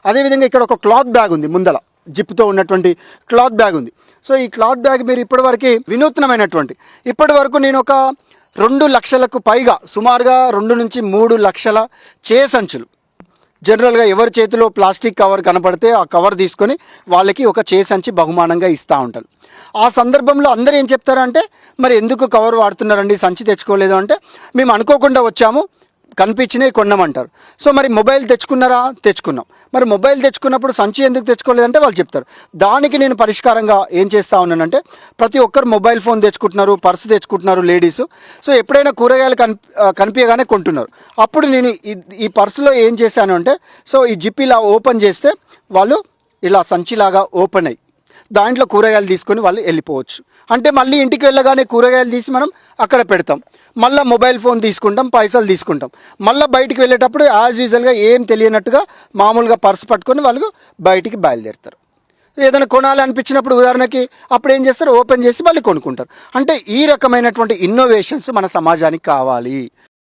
అదేవిధంగా ఇక్కడ ఒక క్లాత్ బ్యాగ్ ఉంది, ముందల జిప్తో ఉన్నటువంటి క్లాత్ బ్యాగ్ ఉంది. సో ఈ క్లాత్ బ్యాగ్ మీరు ఇప్పటివరకు వినూత్నమైనటువంటి, ఇప్పటి వరకు నేను ఒక 2 లక్షలకు పైగా, సుమారుగా 2 నుంచి 3 లక్షల సంచులు జనరల్గా ఎవరి చేతిలో ప్లాస్టిక్ కవర్ కనపడితే ఆ కవర్ తీసుకొని వాళ్ళకి ఒక సంచి బహుమానంగా ఇస్తూ ఉంటారు. ఆ సందర్భంలో అందరూ ఏం చెప్తారంటే, మరి ఎందుకు కవర్ వాడుతున్నారండి, సంచి తెచ్చుకోలేదు అంటే, మేము అనుకోకుండా వచ్చాము, కనిపించినవి కొన్నామంటారు. సో మరి మొబైల్ తెచ్చుకున్నారా, తెచ్చుకున్నాం. మరి మొబైల్ తెచ్చుకున్నప్పుడు సంచి ఎందుకు తెచ్చుకోలేదంటే వాళ్ళు చెప్తారు. దానికి నేను పరిష్కారంగా ఏం చేస్తూ ఉన్నానంటే, ప్రతి ఒక్కరు మొబైల్ ఫోన్ తెచ్చుకుంటున్నారు, పర్సు తెచ్చుకుంటున్నారు లేడీసు. సో ఎప్పుడైనా కూరగాయలు కనిపించగానే కొంటున్నారు. అప్పుడు నేను ఈ పర్సులో ఏం చేశాను అంటే, సో ఈ జిప్ ఇలా ఓపెన్ చేస్తే వాళ్ళు ఇలా సంచిలాగా ఓపెన్ అయ్యి దాంట్లో కూరగాయలు తీసుకొని వాళ్ళు వెళ్ళిపోవచ్చు. అంటే మళ్ళీ ఇంటికి వెళ్ళగానే కూరగాయలు తీసి మనం అక్కడ పెడతాం, మళ్ళీ మొబైల్ ఫోన్ తీసుకుంటాం, పైసలు తీసుకుంటాం, మళ్ళీ బయటికి వెళ్ళేటప్పుడు యాజ్ యూజువల్గా ఏం తెలియనట్టుగా మామూలుగా పర్సు పట్టుకొని వాళ్ళు బయటికి బయలుదేరుతారు. ఏదైనా కొనాలి అనిపించినప్పుడు ఉదాహరణకి అప్పుడు ఏం చేస్తారు, ఓపెన్ చేసి మళ్ళీ కొనుక్కుంటారు. అంటే ఈ రకమైనటువంటి ఇన్నోవేషన్స్ మన సమాజానికి కావాలి.